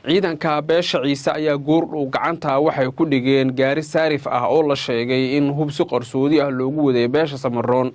ciidanka beesha ciise ayaa goordhow gacanta waxay ku dhigeen gaari saarif ah oo la sheegay in hub si qarsoodi ah loogu waday beesha Samaroon.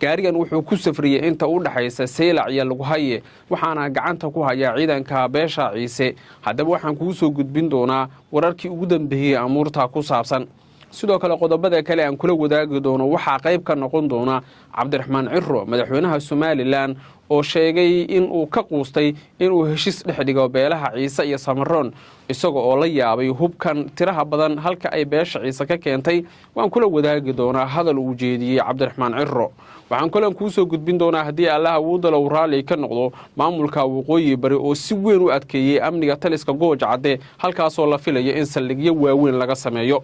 gaarigan wuxuu ku safriyay inta u dhaxaysa Seylac iyo Lughaye waxaana gacanta ku haya ciidanka beesha ciise. haddaba waxaan kugu soo gudbin doonaa wararkii ugu dambeeyay amuurta ku saabsan. sidoo kale qodobada kale aan kula wadaagi doono waxaa qayb ka noqon doona Cabdiraxmaan Cirro madaxweynaha Somaliland oo sheegay in uu ka quustay in uu heshiis dhex dhigo beelaha ciise iyo Samaroon isagoo oo la yaabay hubkan tiraha badan halka ay beesha ciise ka keentay. waan kula wadaagi doonaa hadal uu jeediyay Cabdiraxmaan Cirro. waxaan kale ku soo gudbin doonaa haddii Allah awoodda loo raali ka noqdo maamulka waqooyi bari oo si weyn u adkeeyay amniga taliska Goojacade halkaas oo la filayo in saldhigyo waaweyn laga sameeyo.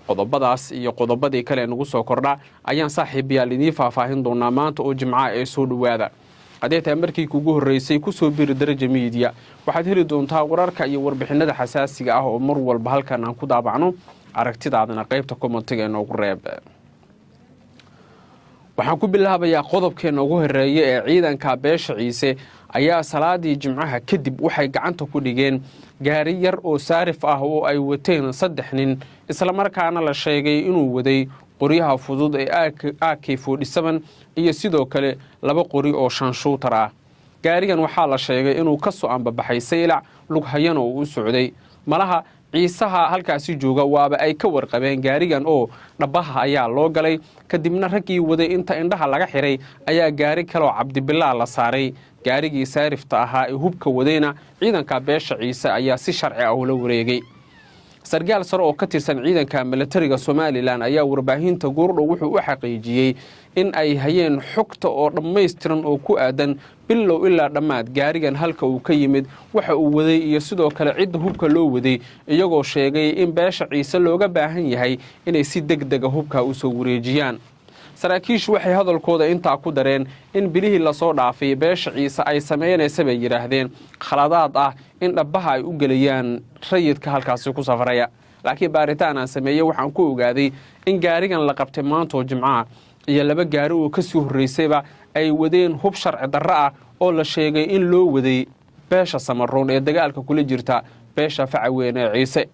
qodobadaas iyo qodobadii kale nagu soo kordha ayaan saaxiibayaal idin faahfaahin doonaa maanta oo Jimcaha ee soo dhawaada. haddii taa markii kugu horeysay ku soo biiri Daraja Media waxaad heli doontaa wararka iyo warbixinada xasaasiga ah oo mar walba halkan aan ku daabacno. aragtidaadana qaybta commentiga ee noogu reeb. waxaan ku bilaabayaa qodobkeena ugu horeeya ee ciidanka beesha ciise ayaa salaadii Jimcaha kadib waxay gacanta ku dhigeen gaari yar oo saarif ah oo ay wateen 3 nin isla markaana la sheegay inuu waday qoryaha fudud ee AK47 iyo sidoo kale 2 qori oo shanshuutar ah. gaarigan waxaa la sheegay inuu ka soo ambabaxay Seylac Lughayana oo u socday. malaha ciisaha halkaasi jooga waaba ay ka warqabeen gaarigan oo dhabaha ayaa loo galay kadibna raggii waday inta indhaha laga xiray ayaa gaari kale oo Cabdibilaa la saaray. gaarigii saarifta ahaa ee hubka wadayna ciidanka beesha ciise ayaa si sharci ah ula wareegay. sargaal sare oo ka tirsan ciidanka militariga Somaliland ayaa warbaahinta goordhow wuxuu u xaqiijiyay in ay hayeen xogta oo dhammaystiran oo ku aadan bilow ilaa dhammaad gaarigan halka uu ka yimid waxa uu waday iyo sidoo kale cidda hubka loo waday iyagoo sheegay in beesha ciise looga baahan yahay inay si degdeg ah hubka u soo wareejiyaan. saraakiishu waxay hadalkooda intaa ku dareen in bilihii la soo dhaafay beesha ciise ay sameynaysa bay yiraahdeen khaladaad ah in dhabaha ay u galayaan rayidka halkaasi ku safaraya. laakiin baaritaan aan sameeyay waxaan ku ogaaday in gaarigan la qabtay maanta Jimcaha iyo 2 gaari oo ka soo horeysayba ay wadeen hub sharci darro ah oo la sheegay in loo waday beesha Samaroon ee dagaalka kula jirta beesha Facaweyn ee ciise.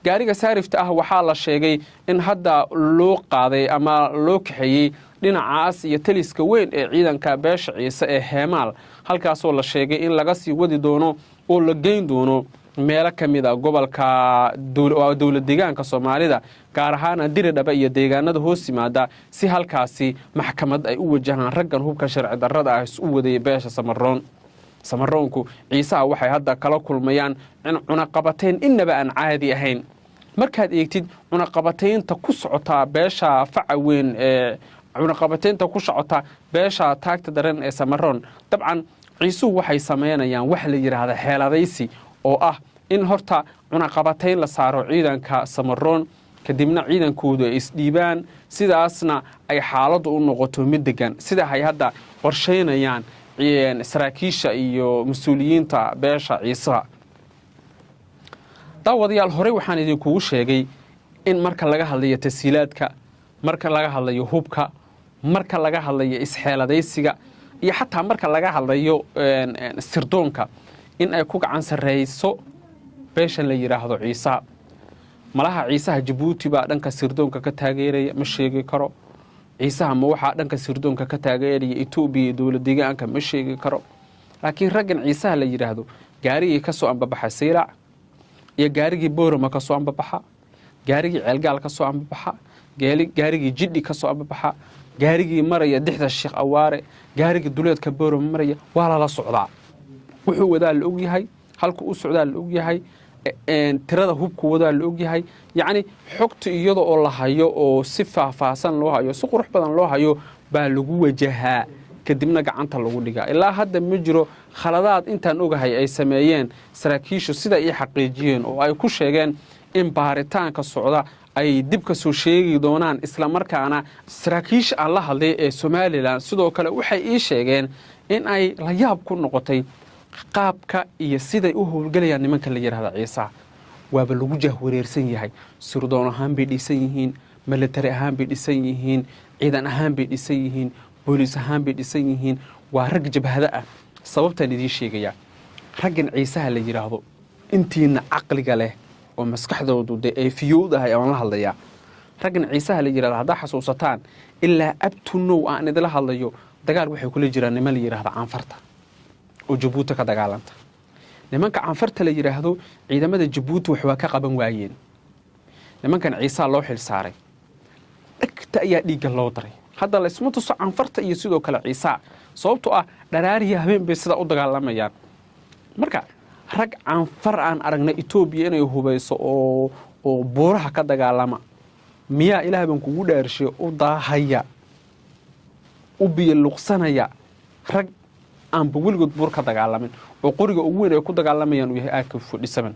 gaariga saarifta ah waxaa la sheegay in hadda loo qaaday ama loo kaxeeyay dhinacaas iyo taliska weyn ee ciidanka beesha ciise ee Heemaal halkaas oo la sheegay in laga sii wadi doono oo la geyn doono meelo kamid ah gobolka dawlad deegaanka Soomaalida gaar ahaan Diridhaba iyo deegaanada hoos yimaada si halkaasi maxkamad ay u wajahaan raggan hubka sharci darrada ah u waday beesha Samaroon. Samaroonku ciisaha waxay hadda kala kulmayaan in cunaqabateyn inaba aan caadi ahayn. markaad eegtid cunaqabateynta ku socota beesha Facaweyn ee cunaqabateynta ku socota beesha taagta daran ee Samaroon dabcan ciisuhu waxay sameynayaan wax la yiraahdo xeeladaysi oo ah in horta cunaqabateyn la saaro ciidanka Samaroon kadibna ciidankoodu ay isdhiibaan sidaasna ay xaaladdu u noqoto mid degan sida ay hadda qorsheynayaan saraakiisha iyo mas'uuliyiinta beesha ciise. daawadayaal hore waxaan idinku sheegay in marka laga hadlayo tasiilaadka marka laga hadlayo hubka marka laga hadlayo isxeeladaysiga iyo xataa marka laga hadlayo sirdoonka in ay ku gacan sareyso beeshan la yiraahdo ciise. malaha ciisaha Djibouti baa dhanka sirdoonka ka taageeraya ma sheegi karo. ciisaha ma waxa dhanka sirdoonka ka taageeraya Itoobiya dawlad deegaanka ma sheegi karo. laakiin raggan ciisaha la yiraahdo gaarigii ka soo ambabaxa Seylac iyo gaarigii Boorama ka soo ambabaxa gaarigii Ceelgaal ka soo ambabaxa gaarigii Jiddi ka soo ambabaxa gaarigii maraya dixda Sheekh Awaare gaarigii duleedka Boorama maraya waa la socdaa. wuxuu wadaa la og yahay halka uu socdaa la og yahay tirada hubku wadaa la og yahay yacni xogta iyada oo la hayo oo si faahfaahsan loo hayo si qurux badan loo hayo baa lagu wajahaa kadibna gacanta lagu dhigaa. ilaa hadda ma jiro khaladaad intaan ogahay ay sameeyeen saraakiishu sida ay xaqiijiyeen oo ay ku sheegeen in baaritaanka socda ay dib ka soo sheegi doonaan isla markaana saraakiisha aan la hadlay ee Somaliland sidoo kale waxay ii sheegeen in ay la yaab ku noqotay qaabka iyo siday u howlgalayaan nimanka la yiraahdo ciise. waaba lagu jahwareersan yahay sirdoon ahaan bay dhisan yihiin military ahaan bay dhisan yihiin ciidan ahaan bay dhisan yihiin boolis ahaan bay dhisan yihiin waa rag jabhada ah. sababtan idin sheegaya raggan ciisaha la yiraahdo intiina caqliga leh oo maskaxdoodu dee ay fiyowdahay aan la hadlayaa raggan ciisaha la yidhahda haddaa xasuusataan ilaa abtunow aan idila hadlayo dagaal waxay kula jiraan niman la yidhahda caanfarta oo jabuuti ka dagaalanta nimanka caanfarta la yidhaahdo ciidamada jabuuti wax waa ka qaban waayeen nimankan ciisaha loo xil saaray dhegta ayaa dhiigga loo daray hadda laysma tuso caanfarta iyo sidoo kale ciisaha sababtoo ah dharaariya habeen bay sidaa u dagaalamayaan marka rag caanfar aan aragna Itoobiya inay hubayso oo buuraha ka dagaalama miyaa ilaahay baan kugu dhaarshay u daahaya u biyo luqsanaya rag aan weligood buur ka dagaalamin oo qoriga ugu weyn ay ku dagaalamayaan uu yahay AK-47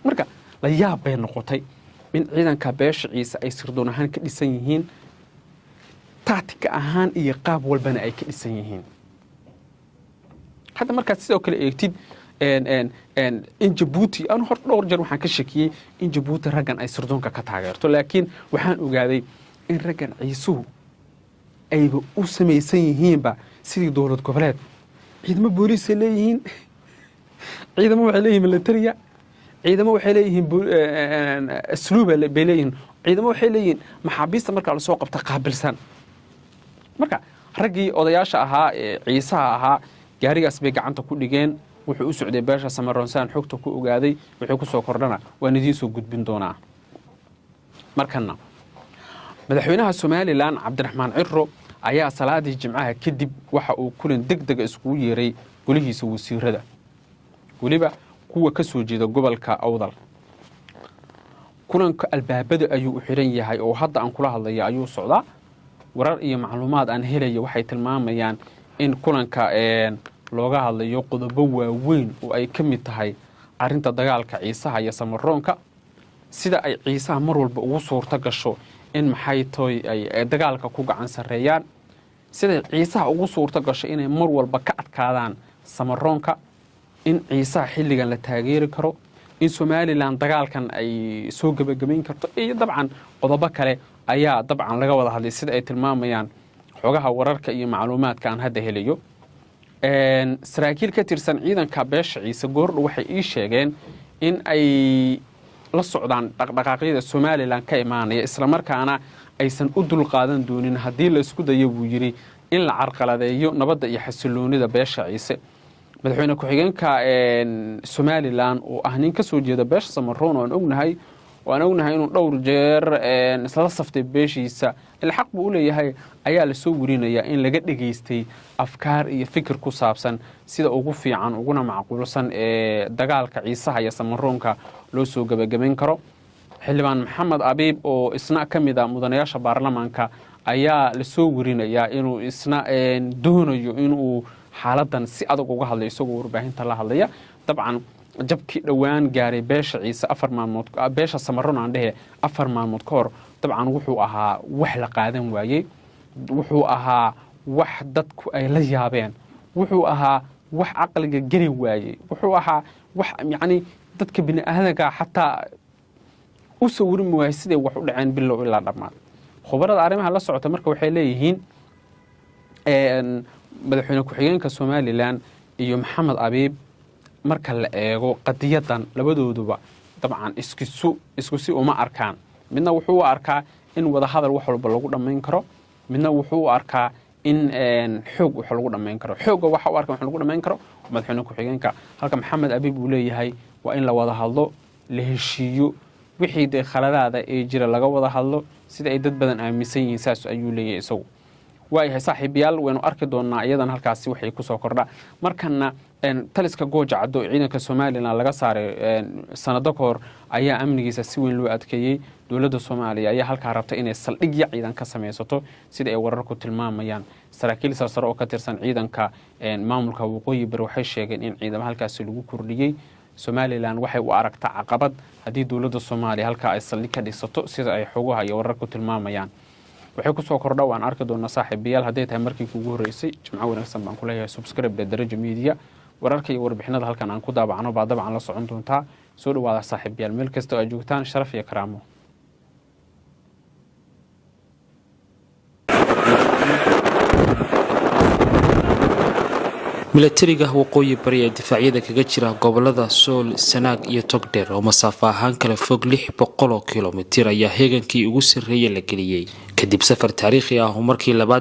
marka la yaab bay noqotay in ciidanka beesha ciise ay sirdoon ahaan ka dhisan yihiin tactic ahaan iyo qaab walbana ay ka dhisan yihiin hadda markaad sidoo kale eegtid in Jabuuti aan hor dhowr jeer waxaan ka shakiyay in Jabuuti raggan ay sirdoonka ka taageerto laakiin waxaan ogaaday in raggan ciisuhu ayba u samaysan yihiinba sidii dowlad goboleed ciidamo booliis ay leeyihiin ciidamo waxay leeyihiin militariga ciidamo waxay leeyihiin asluub bay leeyihiin ciidamo waxay leeyihiin maxaabiista marka la soo qabta qaabilsan marka raggii odayaasha ahaa ee ciisaha ahaa gaarigaas bay gacanta ku dhigeen wuxuu u socday beesha Samaroonsaan xogta ku ogaaday wuxuu ku soo kordhana waan idiin soo gudbin doonaa markana madaxweynaha Soomaaliland Cabdiraxmaan Cirro ayaa salaadii jimcaha kadib waxa uu kulan degdeg iskugu yeeray golihiisa wasiirada waliba kuwa ka soo jeeda gobolka Awdal kulanka albaabada ayuu u xiran yahay oo hadda aan kula hadlayo ayuu socdaa warar iyo macluumaad aan helayo waxay tilmaamayaan in kulanka looga hadlayo qodobo waaweyn oo ay ka mid tahay arinta dagaalka ciisaha iyo Samaroonka sida ay ciisaha mar walba ugu suurta gasho in maxay tooy ay dagaalka ku gacan sareeyaan sida ciisaha ugu suurta gasho inay mar walba ka adkaadaan Samaroonka in ciisaha xilligan la taageeri karo in Soomaaliland dagaalkan ay soo gabagabeyn karto iyo dabcan qodobo kale ayaa dabcan laga wada hadlay sida ay tilmaamayaan xogaha wararka iyo macluumaadka aan hadda helayo saraakiil ka tirsan ciidanka beesha ciise goordho waxay ii sheegeen in ay la socdaan dhaqdhaqaaqyada Soomaaliland ka imaanaya isla markaana aysan u dul qaadan doonin hadii la isku dayo buu yiri in la carqaladeeyo nabadda iyo xasiloonida beesha ciise madaxweyne ku-xigeenka Soomaaliland oo ah nin ka soo jeeda beesha Samaroon oo aan ognahay inuu dhowr jeer isla saftay beeshiisa ilxaq buu leeyahay ayaa la soo warinayaa in laga dhageystay afkaar iyo fikir ku saabsan sida ugu fiican uguna macquulsan ee dagaalka ciisaha iyo Samaroonka loo soo gabagabeyn karo xildhibaan Maxamed Abiib oo isna kamid ah mudanayaasha baarlamaanka ayaa la soo warinayaa inuu isna doonayo inuu xaaladan si adag uga hadlay isagoo warbaahinta la hadlaya dabcan jabkii dhawaan gaaray beesha ciise 4 maalmood beesha Samaroon aan dhahe 4 maalmood ka hor dabcan wuxuu ahaa wax la qaadan waayay wuxuu ahaa wax dadku ay la yaabeen wuxuu ahaa wax aqliga gari waayay wuxuu ahaa wax yani dadka bini aadamka xataa u soo warin waayay sidee wax u dhaceen bilow ilaa dhamaad khubarada arrimaha la socota marka waxay leeyihiin madaxweyne ku-xigeenka Soomaaliland iyo Maxamed Abiib marka la eego qadiyadan labadooduba dabcan isku si uma arkaan midna wuxuu u arkaa in wada hadal wax walba lagu dhameyn karo midna wuxuu u arkaa in xoog wax lagu dhameyn karo xooga waxa uu arkaa wax lagu dhameyn karo madaxweyne ku-xigeenka halka Maxamed Abiib uu leeyahay waa in la wada hadlo la heshiiyo wixii de khaladaada ee jira laga wada hadlo sida ay dad badan aaminsan yihiin saas ayuu leeyahay isagu waayahay saaxiibayaal waynu arki doonaa iyadan halkaasi waxay ku soo kordha markana taliska gooja caddo ciidanka Soomaaliland laga saaray sanado ka hor ayaa amnigiisa si weyn loo adkeeyay dawladda Soomaaliya ayaa halka rabta inay saldhigyo ciidan ka sameeysato sida ay wararku tilmaamayaan saraakiil sare oo ka tirsan ciidanka maamulka waqooyi bari waxay sheegeen in ciidamada halkaasi lagu kordhiyay Soomaaliland waxay u aragtaa caqabad hadii dawladda Soomaaliya halka ay saldhig ka dhisato sida ay xogaha iyo wararku tilmaamayaan waxay ku soo kordha waan arki doonaa saaxiibayaal haday tahay markii ugu horeysay jimco wanaagsan baan ku leeyahay subscribe darajo media wararka iyo warbixinada halkan aan ku daabacno baa dabcan la socon doontaa soo dhawaada saaxiibayaal meel kasta oo aad joogtaan sharaf iyo karaamo milatariga waqooyi bari ee difaacyada kaga jira gobolada Sool, Sanaag iyo Togdheer oo masaafo ahaan kala fog 600 kiiloomitir ayaa heegankii ugu sarreeyay la geliyay kadib safar taariikhi ah oo markii labaad